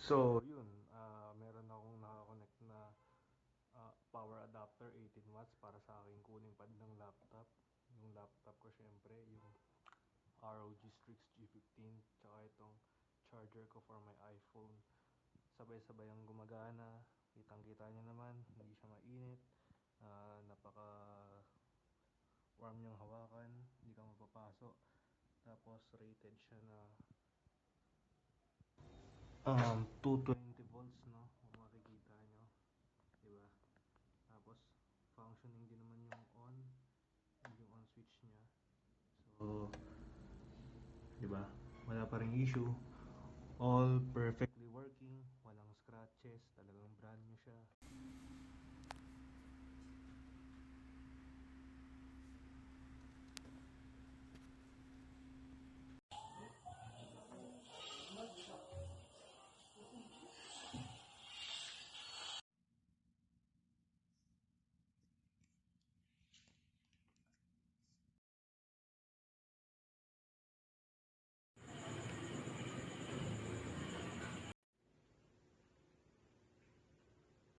So, yun, meron akong nakakonect na power adapter 18 watts para sa aking cooling pad ng laptop. Yung laptop ko syempre, yung ROG Strix G15, tsaka itong charger ko for my iPhone. Sabay-sabay ang gumagana, kitang-kita nyo naman, hindi siya mainit, napaka warm yung hawakan, hindi ka mapapaso. Tapos rated siya na 220 volts, no, kung makikita nyo, diba? Tapos functioning din naman yung on switch niya. So, 'di ba? Wala pa ring issue. All perfectly working, walang scratches, talagang brand new siya.